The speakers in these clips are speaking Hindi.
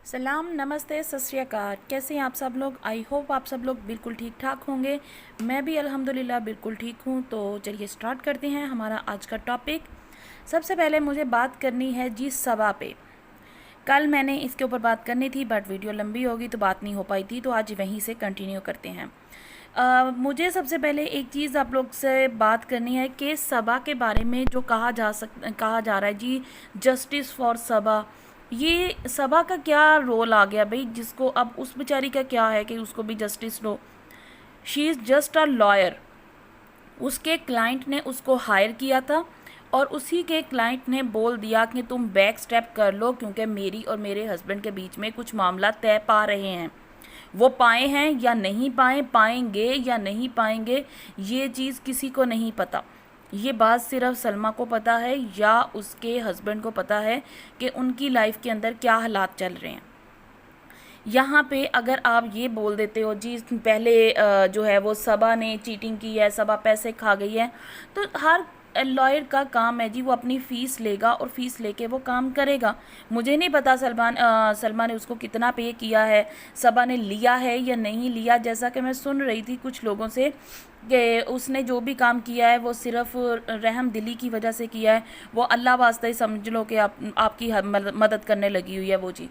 सलाम, नमस्ते, सत श्री अकाल। कैसे हैं आप सब लोग? आई होप आप सब लोग बिल्कुल ठीक ठाक होंगे। मैं भी अल्हम्दुलिल्लाह बिल्कुल ठीक हूँ। तो चलिए स्टार्ट करते हैं हमारा आज का टॉपिक। सबसे पहले मुझे बात करनी है जी सबा पे। कल मैंने इसके ऊपर बात करनी थी बट वीडियो लंबी होगी तो बात नहीं हो पाई थी, तो आज वहीं से कंटिन्यू करते हैं। मुझे सबसे पहले एक चीज़ आप लोग से बात करनी है कि सबा के बारे में जो कहा जा रहा है जी, जस्टिस फॉर सबा। ये सबा का क्या रोल आ गया भाई, जिसको अब उस बेचारी का क्या है कि उसको भी जस्टिस दो। She is just a lawyer. उसके क्लाइंट ने उसको हायर किया था और उसी के क्लाइंट ने बोल दिया कि तुम बैक स्टेप कर लो, क्योंकि मेरी और मेरे हस्बैंड के बीच में कुछ मामला तय पा रहे हैं। वो पाए हैं या नहीं पाए, पाएंगे या नहीं पाएंगे, ये चीज़ किसी को नहीं पता। ये बात सिर्फ सलमा को पता है या उसके हस्बैंड को पता है कि उनकी लाइफ के अंदर क्या हालात चल रहे हैं। यहाँ पे अगर आप ये बोल देते हो जी पहले जो है वो सबा ने चीटिंग की है, सबा पैसे खा गई है, तो हर लॉयर का काम है जी, वो अपनी फ़ीस लेगा और फीस लेके वो काम करेगा। मुझे नहीं पता सलमा ने उसको कितना पे किया है, सबा ने लिया है या नहीं लिया। जैसा कि मैं सुन रही थी कुछ लोगों से कि उसने जो भी काम किया है वो सिर्फ रहम दिली की वजह से किया है, वो अल्लाह वास्ते ही समझ लो कि आपकी मदद करने लगी हुई है वो जी।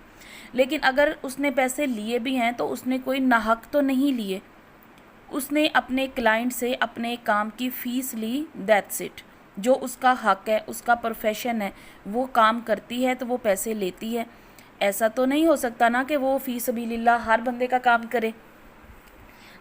लेकिन अगर उसने पैसे लिए भी हैं तो उसने कोई नाहक तो नहीं लिए। उसने अपने क्लाइंट से अपने काम की फ़ीस ली, दैट्स इट। जो उसका हक है, उसका प्रोफेशन है, वो काम करती है तो वो पैसे लेती है। ऐसा तो नहीं हो सकता ना कि वो फ़ी सबीलिल्लाह हर बंदे का काम करे।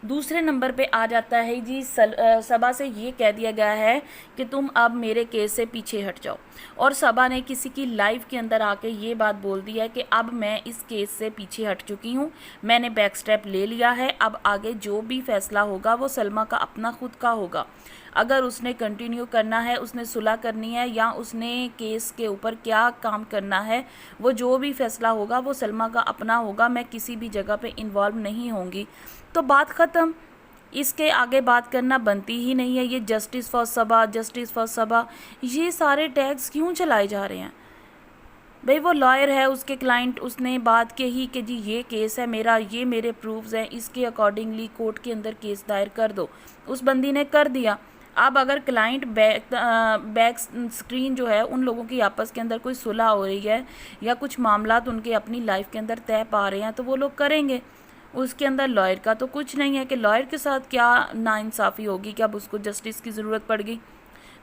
दूसरे नंबर पे आ जाता है जी सबा से ये कह दिया गया है कि तुम अब मेरे केस से पीछे हट जाओ। और सबा ने किसी की लाइफ के अंदर आके ये बात बोल दी है कि अब मैं इस केस से पीछे हट चुकी हूँ, मैंने बैक स्टेप ले लिया है, अब आगे जो भी फैसला होगा वो सलमा का अपना खुद का होगा। अगर उसने कंटिन्यू करना है, उसने सुलह करनी है या उसने केस के ऊपर क्या काम करना है, वो जो भी फैसला होगा वो सलमा का अपना होगा। मैं किसी भी जगह पे इन्वॉल्व नहीं होंगी। तो बात ख़त्म। इसके आगे बात करना बनती ही नहीं है। ये justice for Saba, justice for Saba, ये सारे टैग्स क्यों चलाए जा रहे हैं भाई? वो लॉयर है, उसके क्लाइंट, उसने बात कही कि जी ये केस है मेरा, ये मेरे प्रूफ्स हैं, इसके अकॉर्डिंगली कोर्ट के अंदर केस दायर कर दो। उस बंदी ने कर दिया। अब अगर क्लाइंट बैक स्क्रीन जो है उन लोगों की आपस के अंदर कोई सुलह हो रही है या कुछ मामलात उनके अपनी लाइफ के अंदर तय पा रहे हैं तो वो लोग करेंगे। उसके अंदर लॉयर का तो कुछ नहीं है कि लॉयर के साथ क्या नाइंसाफ़ी होगी कि अब उसको जस्टिस की ज़रूरत पड़ गई।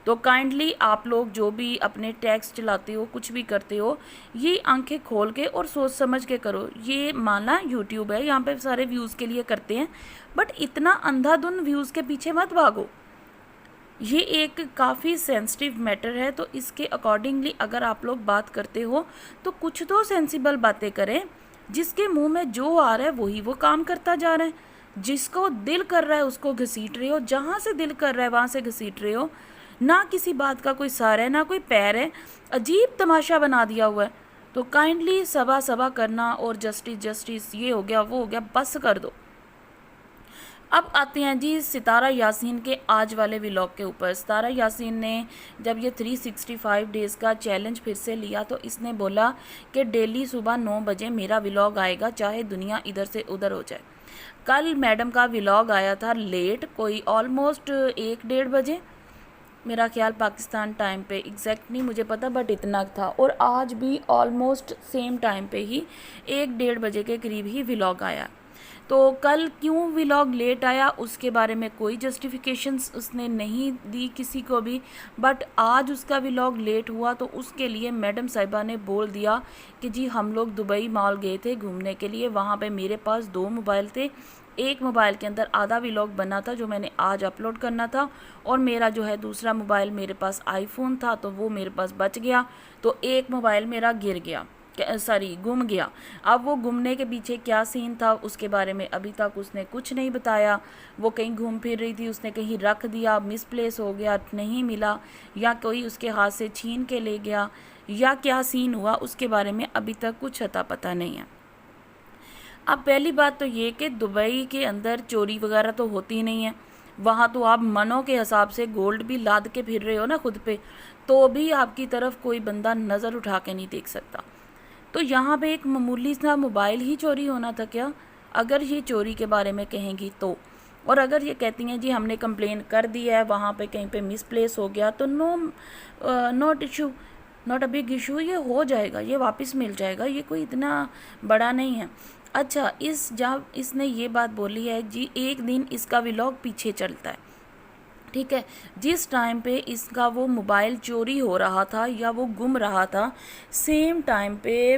तो काइंडली आप लोग जो भी अपने टैक्स चलाते हो, कुछ भी करते हो, ये आंखें खोल के और सोच समझ के करो। ये माना यूट्यूब है, यहाँ पे सारे व्यूज़ के लिए करते हैं, बट इतना अंधाधुन व्यूज़ के पीछे मत भागो। ये एक काफ़ी सेंसिटिव मैटर है, तो इसके अकॉर्डिंगली अगर आप लोग बात करते हो तो कुछ तो सेंसिबल बातें करें। जिसके मुंह में जो आ रहा है वही वो काम करता जा रहा है। जिसको दिल कर रहा है उसको घसीट रहे हो, जहाँ से दिल कर रहा है वहाँ से घसीट रहे हो। ना किसी बात का कोई सार है, ना कोई पैर है, अजीब तमाशा बना दिया हुआ है। तो काइंडली सबा सबा करना और जस्टिस जस्टिस ये हो गया वो हो गया, बस कर दो। अब आते हैं जी सितारा यासीन के आज वाले व्लॉग के ऊपर। सितारा यासीन ने जब ये 365 डेज़ का चैलेंज फिर से लिया तो इसने बोला कि डेली सुबह 9 बजे मेरा व्लॉग आएगा, चाहे दुनिया इधर से उधर हो जाए। कल मैडम का व्लॉग आया था लेट, कोई ऑलमोस्ट 1-1:30 बजे मेरा ख्याल पाकिस्तान टाइम पे, एग्जैक्ट नहीं मुझे पता बट इतना था। और आज भी ऑलमोस्ट सेम टाइम पे ही 1-1:30 बजे के करीब ही व्लॉग आया। तो कल क्यों व्लॉग लेट आया उसके बारे में कोई जस्टिफिकेशंस उसने नहीं दी किसी को भी, बट आज उसका व्लॉग लेट हुआ तो उसके लिए मैडम साहिबा ने बोल दिया कि जी हम लोग दुबई मॉल गए थे घूमने के लिए, वहाँ पे मेरे पास 2 मोबाइल थे। एक मोबाइल के अंदर आधा व्लॉग बना था जो मैंने आज अपलोड करना था, और मेरा जो है दूसरा मोबाइल, मेरे पास आईफोन था तो वो मेरे पास बच गया। तो एक मोबाइल मेरा गिर गया, सॉरी गुम गया। अब वो गुमने के पीछे क्या सीन था उसके बारे में अभी तक उसने कुछ नहीं बताया। वो कहीं घूम फिर रही थी, उसने कहीं रख दिया, मिसप्लेस हो गया, नहीं मिला, या कोई उसके हाथ से छीन के ले गया, या क्या सीन हुआ उसके बारे में अभी तक कुछ अता पता नहीं है। अब पहली बात तो ये कि दुबई के अंदर चोरी वगैरह तो होती नहीं है। वहाँ तो आप मनों के हिसाब से गोल्ड भी लाद के फिर रहे हो ना खुद पे, तो भी आपकी तरफ कोई बंदा नज़र उठा के नहीं देख सकता। तो यहाँ पे एक मामूली सा मोबाइल ही चोरी होना था क्या, अगर ये चोरी के बारे में कहेंगी तो। और अगर ये कहती हैं जी हमने कंप्लेन कर दी है, वहाँ पे कहीं पे मिसप्लेस हो गया, तो not issue, not a big issue, ये हो जाएगा, ये वापस मिल जाएगा, ये कोई इतना बड़ा नहीं है। अच्छा, जब इसने ये बात बोली है जी, एक दिन इसका व्लॉग पीछे चलता है, ठीक है, जिस टाइम पे इसका वो मोबाइल चोरी हो रहा था या वो गुम रहा था, सेम टाइम पे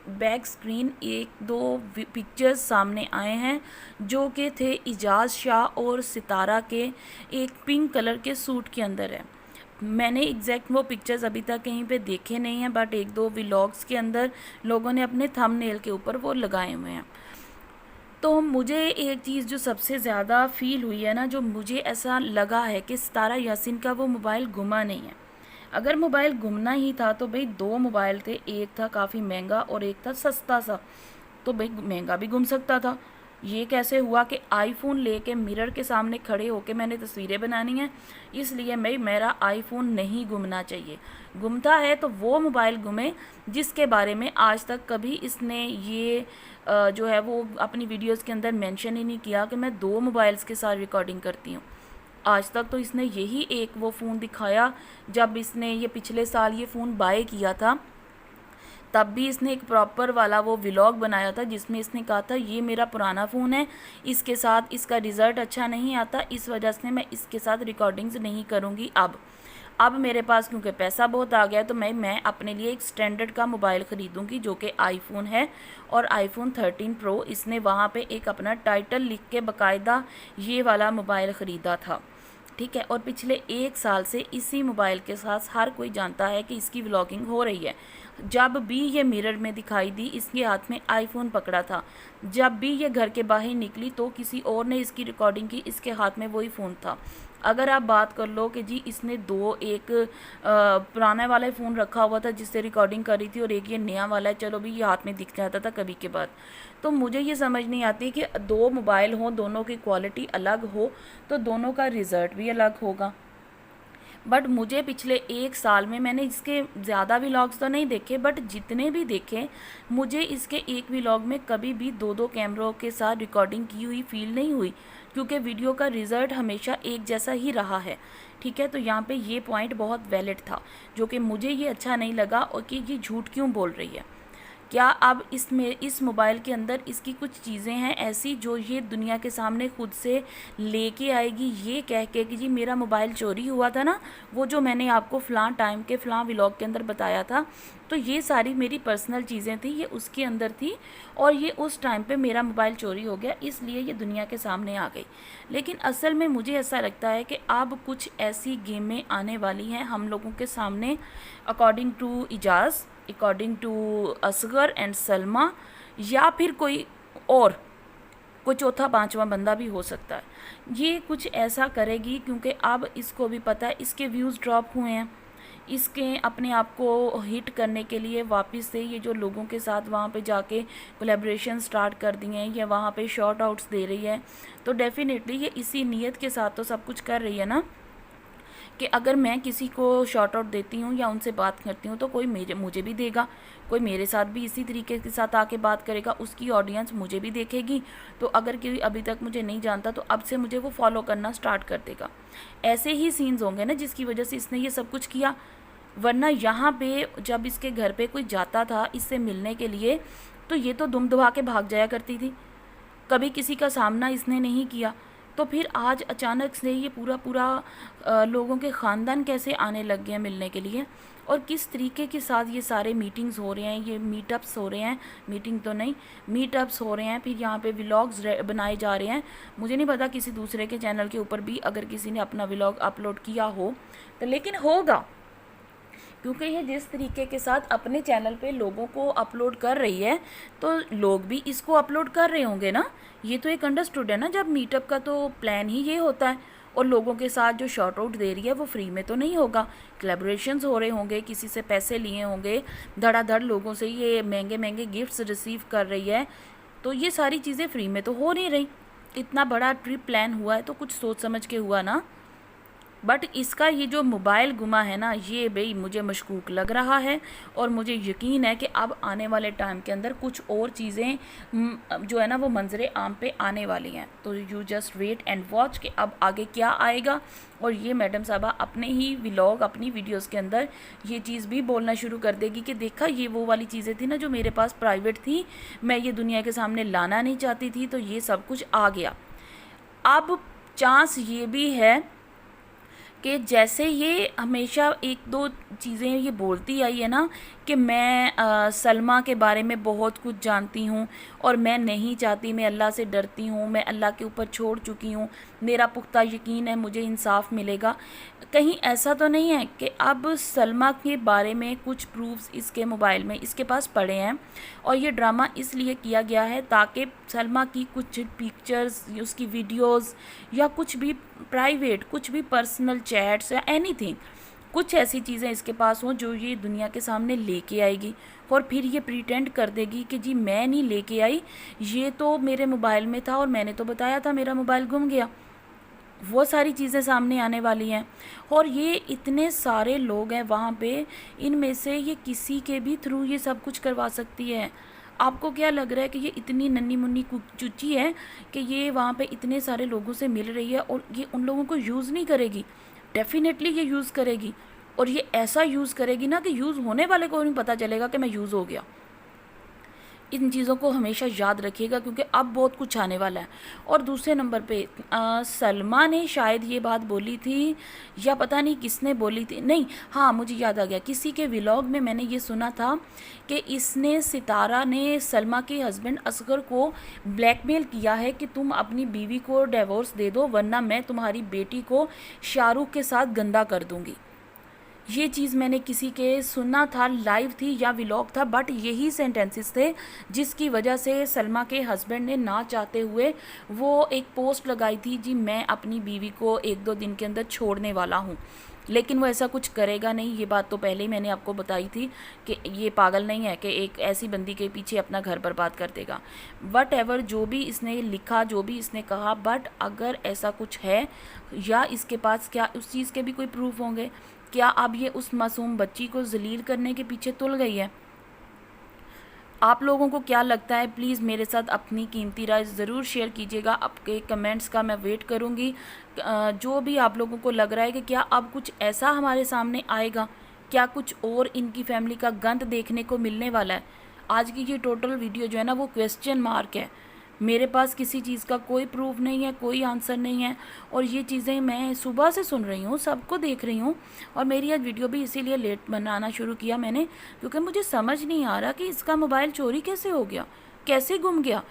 बैक स्क्रीन एक दो पिक्चर्स सामने आए हैं जो कि थे इजाज़ शाह और सितारा के एक पिंक कलर के सूट के अंदर है। मैंने एग्जैक्ट वो पिक्चर्स अभी तक कहीं पे देखे नहीं हैं, बट एक दो व्लॉग्स के अंदर लोगों ने अपने थंबनेल के ऊपर वो लगाए हुए हैं। तो मुझे एक चीज़ जो सबसे ज़्यादा फील हुई है ना, जो मुझे ऐसा लगा है कि सितारा यासीन का वो मोबाइल गुमा नहीं है। अगर मोबाइल गुमना ही था तो भाई दो मोबाइल थे, एक था काफ़ी महंगा और एक था सस्ता सा, तो भाई महंगा भी गुम सकता था। ये कैसे हुआ कि आईफोन लेके मिरर के सामने खड़े होके मैंने तस्वीरें बनानी हैं, इसलिए मेरा आईफोन नहीं गुमना चाहिए। गुमता है तो वो मोबाइल गुमे जिसके बारे में आज तक कभी इसने ये जो है वो अपनी वीडियोस के अंदर मेंशन ही नहीं किया कि मैं दो मोबाइल्स के साथ रिकॉर्डिंग करती हूँ। आज तक तो इसने यही एक वो फ़ोन दिखाया, जब इसने ये पिछले साल ये फ़ोन बाय किया था तब भी इसने एक प्रॉपर वाला वो व्लॉग बनाया था जिसमें इसने कहा था ये मेरा पुराना फ़ोन है, इसके साथ इसका रिज़ल्ट अच्छा नहीं आता, इस वजह से मैं इसके साथ रिकॉर्डिंग्स नहीं करूँगी। अब मेरे पास क्योंकि पैसा बहुत आ गया तो मैं अपने लिए एक स्टैंडर्ड का मोबाइल ख़रीदूँगी जो कि आईफोन है, और आईफोन 13 प्रो। इसने वहाँ पे एक अपना टाइटल लिख के बाकायदा ये वाला मोबाइल ख़रीदा था, ठीक है। और पिछले एक साल से इसी मोबाइल के साथ हर कोई जानता है कि इसकी व्लॉगिंग हो रही है। जब भी ये मिरर में दिखाई दी इसके हाथ में आईफोन पकड़ा था, जब भी ये घर के बाहर निकली तो किसी और ने इसकी रिकॉर्डिंग की, इसके हाथ में वही फ़ोन था। अगर आप बात कर लो कि जी इसने एक पुराना वाला फ़ोन रखा हुआ था जिससे रिकॉर्डिंग करी थी और एक ये नया वाला है, चलो भी ये हाथ में दिख जाता था कभी के बाद, तो मुझे ये समझ नहीं आती कि दो मोबाइल हों, दोनों की क्वालिटी अलग हो तो दोनों का रिज़ल्ट भी अलग होगा। बट मुझे पिछले एक साल में मैंने इसके ज़्यादा व्लॉग्स तो नहीं देखे, बट जितने भी देखे मुझे इसके एक व्लॉग में कभी भी दो दो कैमरों के साथ रिकॉर्डिंग की हुई फील नहीं हुई, क्योंकि वीडियो का रिज़ल्ट हमेशा एक जैसा ही रहा है, ठीक है। तो यहाँ पे ये पॉइंट बहुत वैलिड था, जो कि मुझे ये अच्छा नहीं लगा और कि ये झूठ क्यों बोल रही है। क्या अब इस मोबाइल के अंदर इसकी कुछ चीज़ें हैं ऐसी जो ये दुनिया के सामने खुद से लेके आएगी, ये कह के कि जी मेरा मोबाइल चोरी हुआ था ना, वो जो मैंने आपको फ़लाँ टाइम के फ़लाँ व्लॉग के अंदर बताया था, तो ये सारी मेरी पर्सनल चीज़ें थी, ये उसके अंदर थी और ये उस टाइम पे मेरा मोबाइल चोरी हो गया इसलिए ये दुनिया के सामने आ गई। लेकिन असल में मुझे ऐसा लगता है कि अब कुछ ऐसी गेमें आने वाली हैं हम लोगों के सामने, according to Ijaz, according to Asghar and Salma, या फिर कोई चौथा पांचवा बंदा भी हो सकता है, ये कुछ ऐसा करेगी क्योंकि अब इसको भी पता है इसके व्यूज़ ड्रॉप हुए हैं, इसके अपने आप को हिट करने के लिए वापस से ये जो लोगों के साथ वहाँ पे जाके कोलैबोरेशन स्टार्ट कर दिए हैं या वहाँ पे शॉर्ट आउट्स दे रही है, तो डेफिनेटली ये इसी नीयत के साथ तो सब कुछ कर रही है ना कि अगर मैं किसी को शॉर्ट आउट देती हूँ या उनसे बात करती हूँ तो कोई मुझे भी देगा, कोई मेरे साथ भी इसी तरीके के साथ आके बात करेगा, उसकी ऑडियंस मुझे भी देखेगी। तो अगर कोई अभी तक मुझे नहीं जानता तो अब से मुझे वो फॉलो करना स्टार्ट कर देगा। ऐसे ही सीन्स होंगे ना जिसकी वजह से इसने ये सब कुछ किया, वरना यहाँ पे जब इसके घर पे कोई जाता था इससे मिलने के लिए तो ये तो दुम दबा के भाग जाया करती थी, कभी किसी का सामना इसने नहीं किया। तो फिर आज अचानक से ये पूरा लोगों के ख़ानदान कैसे आने लग गए हैं मिलने के लिए, और किस तरीके के साथ ये सारे मीटिंग्स हो रहे हैं, ये मीटअप्स हो रहे हैं, मीटिंग तो नहीं मीटअप्स हो रहे हैं, फिर यहाँ पे व्लॉग्स बनाए जा रहे हैं। मुझे नहीं पता किसी दूसरे के चैनल के ऊपर भी अगर किसी ने अपना व्लॉग अपलोड किया हो तो, लेकिन होगा, क्योंकि ये जिस तरीके के साथ अपने चैनल पे लोगों को अपलोड कर रही है तो लोग भी इसको अपलोड कर रहे होंगे ना, ये तो एक अंडरस्टूड है ना। जब मीटअप का तो प्लान ही ये होता है, और लोगों के साथ जो शॉर्ट आउट दे रही है वो फ्री में तो नहीं होगा, कोलैबोरेशंस हो रहे होंगे, किसी से पैसे लिए होंगे, धड़ाधड़ लोगों से ये महंगे महंगे गिफ्ट्स रिसीव कर रही है, तो ये सारी चीज़ें फ्री में तो हो नहीं रही। इतना बड़ा ट्रिप प्लान हुआ है तो कुछ सोच समझ के हुआ ना। बट इसका ये जो मोबाइल गुमा है ना, ये भाई मुझे मशकूक लग रहा है और मुझे यकीन है कि अब आने वाले टाइम के अंदर कुछ और चीज़ें जो है ना वो मंजर आम पे आने वाली हैं। तो you just wait and watch कि अब आगे क्या आएगा। और ये मैडम साहबा अपने ही व्लॉग, अपनी वीडियोस के अंदर ये चीज़ भी बोलना शुरू कर देगी कि देखा, ये वो वाली चीज़ें थी ना जो मेरे पास प्राइवेट थी, मैं ये दुनिया के सामने लाना नहीं चाहती थी, तो ये सब कुछ आ गया। अब चांस ये भी है कि जैसे ये हमेशा एक दो चीज़ें ये बोलती आई है ना कि मैं सलमा के बारे में बहुत कुछ जानती हूँ और मैं नहीं चाहती, मैं अल्लाह से डरती हूँ, मैं अल्लाह के ऊपर छोड़ चुकी हूँ, मेरा पुख्ता यकीन है मुझे इंसाफ मिलेगा। कहीं ऐसा तो नहीं है कि अब सलमा के बारे में कुछ प्रूफ्स इसके मोबाइल में इसके पास पड़े हैं और ये ड्रामा इसलिए किया गया है ताकि सलमा की कुछ पिक्चर्स, उसकी वीडियोस या कुछ भी प्राइवेट, कुछ भी पर्सनल चैट्स या एनीथिंग, कुछ ऐसी चीज़ें इसके पास हों जो ये दुनिया के सामने लेके आएगी और फिर ये प्रिटेंड कर देगी कि जी मैं नहीं लेके आई, ये तो मेरे मोबाइल में था और मैंने तो बताया था मेरा मोबाइल गुम गया। वो सारी चीज़ें सामने आने वाली हैं और ये इतने सारे लोग हैं वहाँ पे, इनमें से ये किसी के भी थ्रू ये सब कुछ करवा सकती है। आपको क्या लग रहा है कि ये इतनी नन्ही मुन्नी चुच्ची है कि ये वहाँ पे इतने सारे लोगों से मिल रही है और ये उन लोगों को यूज़ नहीं करेगी? डेफिनेटली ये यूज़ करेगी और ये ऐसा यूज़ करेगी ना कि यूज़ होने वाले को नहीं पता चलेगा कि मैं यूज़ हो गया। इन चीज़ों को हमेशा याद रखिएगा क्योंकि अब बहुत कुछ आने वाला है। और दूसरे नंबर पे सलमा ने शायद ये बात बोली थी या पता नहीं किसने बोली थी, नहीं हाँ मुझे याद आ गया, किसी के व्लॉग में मैंने ये सुना था कि इसने, सितारा ने सलमा के हस्बैंड असगर को ब्लैकमेल किया है कि तुम अपनी बीवी को डिवोर्स दे दो वरना मैं तुम्हारी बेटी को शाहरुख के साथ गंदा कर दूँगी। ये चीज़ मैंने किसी के सुना था, लाइव थी या व्लॉग था, बट यही सेंटेंसेस थे जिसकी वजह से सलमा के हस्बैंड ने ना चाहते हुए वो एक पोस्ट लगाई थी, जी मैं अपनी बीवी को एक दो दिन के अंदर छोड़ने वाला हूँ। लेकिन वो ऐसा कुछ करेगा नहीं, ये बात तो पहले ही मैंने आपको बताई थी कि ये पागल नहीं है कि एक ऐसी बंदी के पीछे अपना घर बर्बाद कर देगा। वट एवर जो भी इसने लिखा, जो भी इसने कहा, बट अगर ऐसा कुछ है या इसके पास क्या उस चीज़ के भी कोई प्रूफ होंगे, क्या अब ये उस मासूम बच्ची को जलील करने के पीछे तुल गई है? आप लोगों को क्या लगता है? प्लीज़ मेरे साथ अपनी कीमती राय ज़रूर शेयर कीजिएगा, आपके कमेंट्स का मैं वेट करूँगी। जो भी आप लोगों को लग रहा है कि क्या अब कुछ ऐसा हमारे सामने आएगा, क्या कुछ और इनकी फैमिली का गंद देखने को मिलने वाला है? आज की ये टोटल वीडियो जो है ना वो क्वेश्चन मार्क है। मेरे पास किसी चीज़ का कोई प्रूफ नहीं है, कोई आंसर नहीं है और ये चीज़ें मैं सुबह से सुन रही हूँ, सबको देख रही हूँ। और मेरी आज वीडियो भी इसीलिए लेट बनाना शुरू किया मैंने क्योंकि मुझे समझ नहीं आ रहा कि इसका मोबाइल चोरी कैसे हो गया, कैसे गुम गया।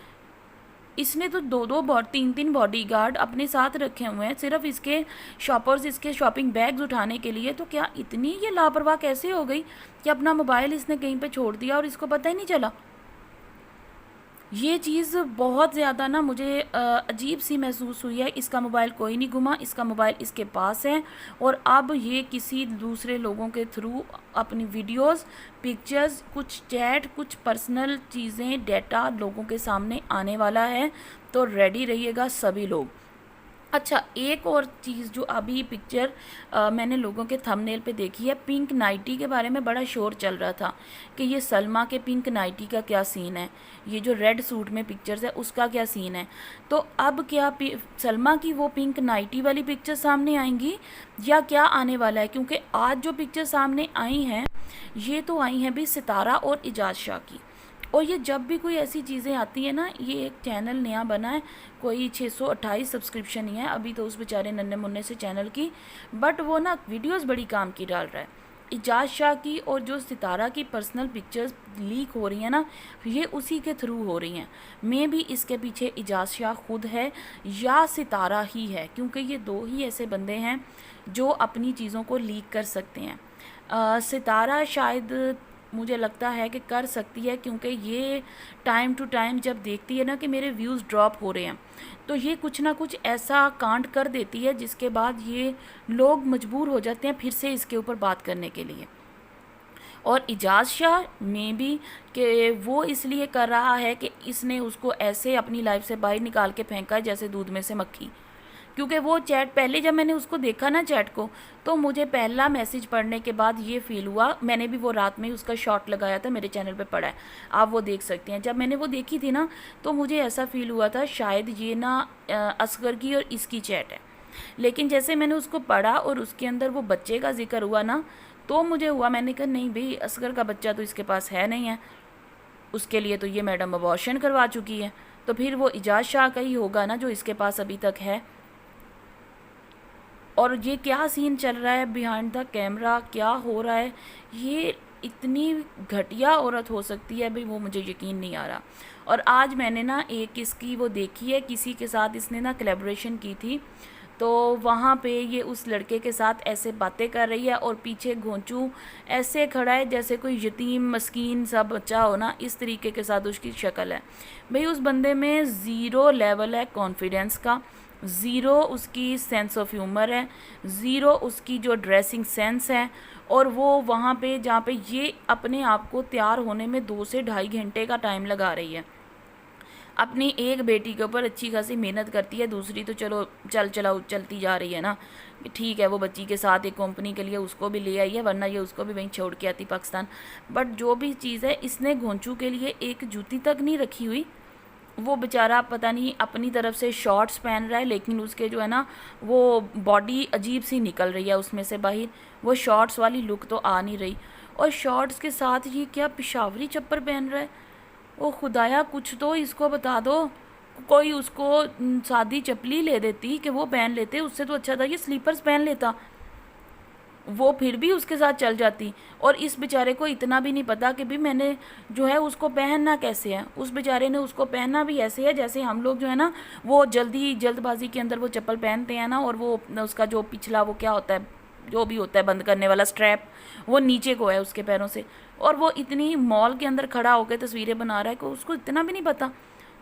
इसने तो दो तीन तीन बॉडीगार्ड अपने साथ रखे हुए हैं सिर्फ इसके शॉपर्स, इसके शॉपिंग बैग्स उठाने के लिए। तो क्या इतनी ये लापरवाह कैसे हो गई कि अपना मोबाइल इसने कहीं पे छोड़ दिया और इसको पता ही नहीं चला? ये चीज़ बहुत ज़्यादा ना मुझे अजीब सी महसूस हुई है। इसका मोबाइल कोई नहीं गुमा, इसका मोबाइल इसके पास है और अब ये किसी दूसरे लोगों के थ्रू अपनी वीडियोस, पिक्चर्स, कुछ चैट, कुछ पर्सनल चीज़ें, डेटा लोगों के सामने आने वाला है। तो रेडी रहिएगा सभी लोग। अच्छा, एक और चीज़ जो अभी पिक्चर मैंने लोगों के थंबनेल पे देखी है, पिंक नाइटी के बारे में बड़ा शोर चल रहा था कि ये सलमा के पिंक नाइटी का क्या सीन है, ये जो रेड सूट में पिक्चर्स है उसका क्या सीन है। तो अब क्या सलमा की वो पिंक नाइटी वाली पिक्चर सामने आएंगी या क्या आने वाला है? क्योंकि आज जो पिक्चर सामने आई हैं ये तो आई हैं भी सितारा और इजाज़ शाह की। और ये जब भी कोई ऐसी चीज़ें आती हैं ना, ये एक चैनल नया बना है, कोई 628 सब्सक्रिप्शन ही है अभी तो उस बेचारे नन्हे मुन्ने से चैनल की, बट वो ना वीडियोस बड़ी काम की डाल रहा है। इजाज़ शाह की और जो सितारा की पर्सनल पिक्चर्स लीक हो रही हैं ना, ये उसी के थ्रू हो रही हैं। मे भी इसके पीछे इजाज़ शाह खुद है या सितारा ही है, क्योंकि ये दो ही ऐसे बंदे हैं जो अपनी चीज़ों को लीक कर सकते हैं। सितारा शायद मुझे लगता है कि कर सकती है क्योंकि ये टाइम टू टाइम जब देखती है ना कि मेरे व्यूज़ ड्रॉप हो रहे हैं तो ये कुछ ना कुछ ऐसा कांड कर देती है जिसके बाद ये लोग मजबूर हो जाते हैं फिर से इसके ऊपर बात करने के लिए। और इजाज़ शाह में भी कि वो इसलिए कर रहा है कि इसने उसको ऐसे अपनी लाइफ से बाहर निकाल के फेंका है जैसे दूध में से मक्खी, क्योंकि वो चैट पहले जब मैंने उसको देखा ना चैट को, तो मुझे पहला मैसेज पढ़ने के बाद ये फ़ील हुआ, मैंने भी वो रात में ही उसका शॉट लगाया था, मेरे चैनल पे पड़ा है, आप वो देख सकते हैं। जब मैंने वो देखी थी ना, तो मुझे ऐसा फ़ील हुआ था शायद ये ना असगर की और इसकी चैट है। लेकिन जैसे मैंने उसको पढ़ा और उसके अंदर वो बच्चे का जिक्र हुआ ना, तो मुझे हुआ, मैंने कहा नहीं भाई, असगर का बच्चा तो इसके पास है नहीं है, उसके लिए तो ये मैडम अबॉर्शन करवा चुकी है, तो फिर वो इजाज़ शाह का ही होगा ना जो इसके पास अभी तक है। और ये क्या सीन चल रहा है बिहाइंड द कैमरा, क्या हो रहा है, ये इतनी घटिया औरत हो सकती है भाई, वो मुझे यकीन नहीं आ रहा। और आज मैंने ना एक इसकी वो देखी है, किसी के साथ इसने ना कोलैबोरेशन की थी, तो वहाँ पे ये उस लड़के के साथ ऐसे बातें कर रही है और पीछे घोंचू ऐसे खड़ा है जैसे कोई यतीम मस्कीन सा बच्चा हो ना, इस तरीके के साथ उसकी शक्ल है। भाई उस बंदे में ज़ीरो लेवल है कॉन्फिडेंस का, ज़ीरो उसकी सेंस ऑफ ह्यूमर है, ज़ीरो उसकी जो ड्रेसिंग सेंस है। और वो वहाँ पे जहाँ पे ये अपने आप को तैयार होने में 2 से ढाई घंटे का टाइम लगा रही है, अपनी एक बेटी के ऊपर अच्छी खासी मेहनत करती है, दूसरी तो चलो चलती जा रही है ना, ठीक है, वो बच्ची के साथ एक कंपनी के लिए उसको भी ले आई है, वरना ये उसको भी वहीं छोड़ के आती पाकिस्तान। बट जो भी चीज़ है, इसने घोंचू के लिए एक जूती तक नहीं रखी हुई। वो बेचारा पता नहीं अपनी तरफ से शॉर्ट्स पहन रहा है, लेकिन उसके जो है ना वो बॉडी अजीब सी निकल रही है उसमें से बाहर, वो शॉर्ट्स वाली लुक तो आ नहीं रही। और शॉर्ट्स के साथ ये क्या पिशावरी चप्पल पहन रहा है, ओ खुदाया कुछ तो इसको बता दो, कोई उसको सादी चपली ले देती कि वो पहन लेते, उससे तो अच्छा था ये स्लीपर्स पहन लेता, वो फिर भी उसके साथ चल जाती। और इस बेचारे को इतना भी नहीं पता कि भी मैंने जो है उसको पहनना कैसे है, उस बेचारे ने उसको पहनना भी ऐसे है जैसे हम लोग जो है ना वो जल्दबाजी के अंदर वो चप्पल पहनते हैं ना, और वो उसका जो पिछला वो क्या होता है, जो भी होता है बंद करने वाला स्ट्रैप, वो नीचे को है उसके पैरों से, और वो इतनी मॉल के अंदर खड़ा होकर तस्वीरें बना रहा है कि उसको इतना भी नहीं पता।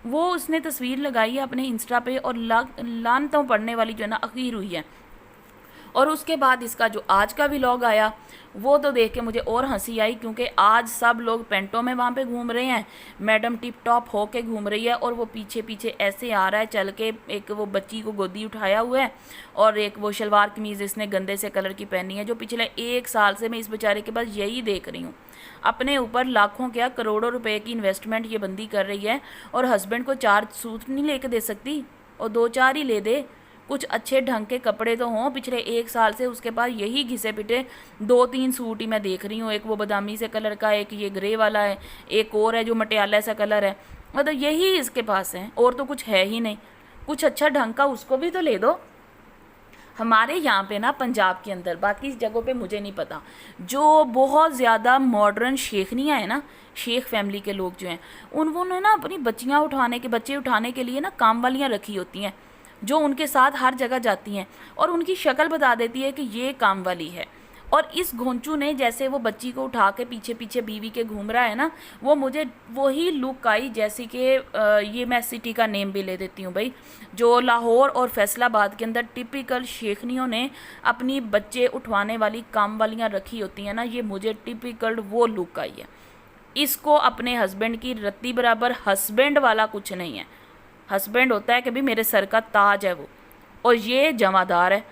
वो उसने तस्वीर लगाई है अपने इंस्टा पे और लानतों पड़ने वाली जो है ना अखीर हुई है। और उसके बाद इसका जो आज का व्लॉग आया वो तो देख के मुझे और हंसी आई, क्योंकि आज सब लोग पेंटों में वहाँ पे घूम रहे हैं, मैडम टिप टॉप हो के घूम रही है, और वो पीछे पीछे ऐसे आ रहा है चल के, एक वो बच्ची को गोदी उठाया हुआ है, और एक वो शलवार कमीज़ इसने गंदे से कलर की पहनी है, जो पिछले 1 साल से मैं इस बेचारे के पास यही देख रही हूँ। अपने ऊपर लाखों क्या करोड़ों रुपए की इन्वेस्टमेंट ये बंदी कर रही है, और हस्बैंड को 4 सूट नहीं लेके दे सकती, और 2-4 ही ले दे, कुछ अच्छे ढंग के कपड़े तो हों। पिछले 1 साल से उसके पास यही घिसे पिटे 2-3 सूट ही मैं देख रही हूँ, एक वो बादामी से कलर का, एक ये ग्रे वाला है, एक और है जो मटियाला सा कलर है, मतलब यही इसके पास है, और तो कुछ है ही नहीं। कुछ अच्छा ढंग का उसको भी तो ले दो। हमारे यहाँ पे ना पंजाब के अंदर, बाकी इस जगहों पे मुझे नहीं पता, जो बहुत ज़्यादा मॉडर्न शेखनियाँ हैं ना, शेख फैमिली के लोग जो हैं, उन्होंने ना अपनी बच्चे उठाने के लिए ना काम वालियाँ रखी होती हैं, जो उनके साथ हर जगह जाती हैं, और उनकी शक्ल बता देती है कि ये काम वाली है। और इस घोंचू ने जैसे वो बच्ची को उठा के पीछे पीछे बीवी के घूम रहा है ना, वो मुझे वही लुक आई जैसे कि ये मैं सिटी का नेम भी ले देती हूँ भाई, जो लाहौर और फैसलाबाद के अंदर टिपिकल शेखनियों ने अपनी बच्चे उठवाने वाली काम वालियाँ रखी होती हैं ना, ये मुझे टिपिकल वो लुक आई है। इसको अपने हस्बैंड की रत्ती बराबर, हस्बैंड वाला कुछ नहीं है, हस्बैंड होता है कि भी मेरे सर का ताज है वो, और ये जमादार है,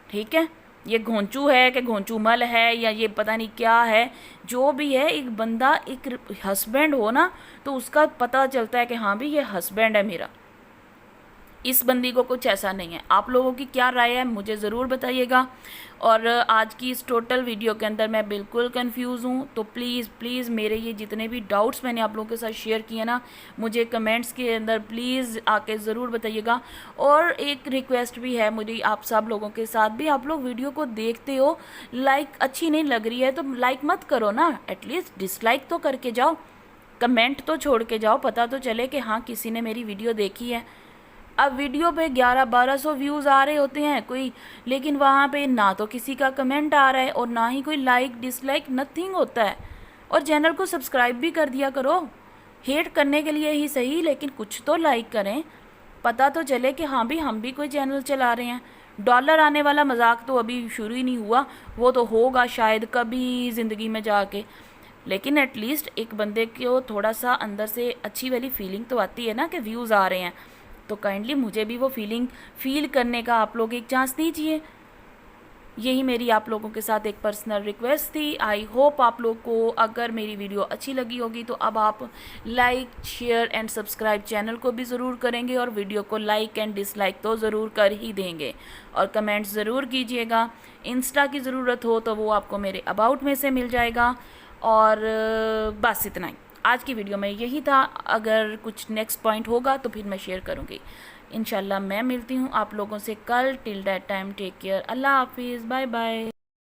ठीक है। ये घोंचू है कि घोंचू मल है या ये पता नहीं क्या है, जो भी है, एक बंदा एक हस्बैंड हो ना तो उसका पता चलता है कि हाँ भी ये हस्बैंड है मेरा। इस बंदी को कुछ ऐसा नहीं है। आप लोगों की क्या राय है मुझे ज़रूर बताइएगा। और आज की इस टोटल वीडियो के अंदर मैं बिल्कुल कंफ्यूज हूँ, तो प्लीज़ मेरे ये जितने भी डाउट्स मैंने आप लोगों के साथ शेयर किए ना, मुझे कमेंट्स के अंदर प्लीज़ आके ज़रूर बताइएगा। और एक रिक्वेस्ट भी है मुझे आप सब लोगों के साथ भी, आप लोग वीडियो को देखते हो, लाइक अच्छी नहीं लग रही है तो लाइक मत करो ना, एटलीस्ट डिसलाइक तो करके जाओ, कमेंट तो छोड़ के जाओ, पता तो चले कि हाँ किसी ने मेरी वीडियो देखी है। अब वीडियो पे 1100-1200 व्यूज़ आ रहे होते हैं कोई, लेकिन वहाँ पे ना तो किसी का कमेंट आ रहा है और ना ही कोई लाइक डिसलाइक, नथिंग होता है। और चैनल को सब्सक्राइब भी कर दिया करो, हेट करने के लिए ही सही, लेकिन कुछ तो लाइक करें, पता तो चले कि हाँ भी हम भी कोई चैनल चला रहे हैं। डॉलर आने वाला मजाक तो अभी शुरू ही नहीं हुआ, वो तो होगा शायद कभी ज़िंदगी में जाके, लेकिन एटलीस्ट एक बंदे को थोड़ा सा अंदर से अच्छी वाली फीलिंग तो आती है ना कि व्यूज़ आ रहे हैं। तो काइंडली मुझे भी वो फीलिंग फ़ील करने का आप लोग एक चांस दीजिए। यही मेरी आप लोगों के साथ एक पर्सनल रिक्वेस्ट थी। आई होप आप लोग को अगर मेरी वीडियो अच्छी लगी होगी तो अब आप like share and subscribe channel को भी ज़रूर करेंगे और वीडियो को लाइक एंड डिसलाइक तो ज़रूर कर ही देंगे और कमेंट्स ज़रूर कीजिएगा। इंस्टा की ज़रूरत हो तो वो आपको मेरे अबाउट में से मिल जाएगा। और बस इतना ही आज की वीडियो में यही था। अगर कुछ नेक्स्ट पॉइंट होगा तो फिर मैं शेयर करूँगी। इंशाल्लाह मैं मिलती हूँ आप लोगों से कल। Till that time take care. अल्लाह हाफिज़। Bye bye.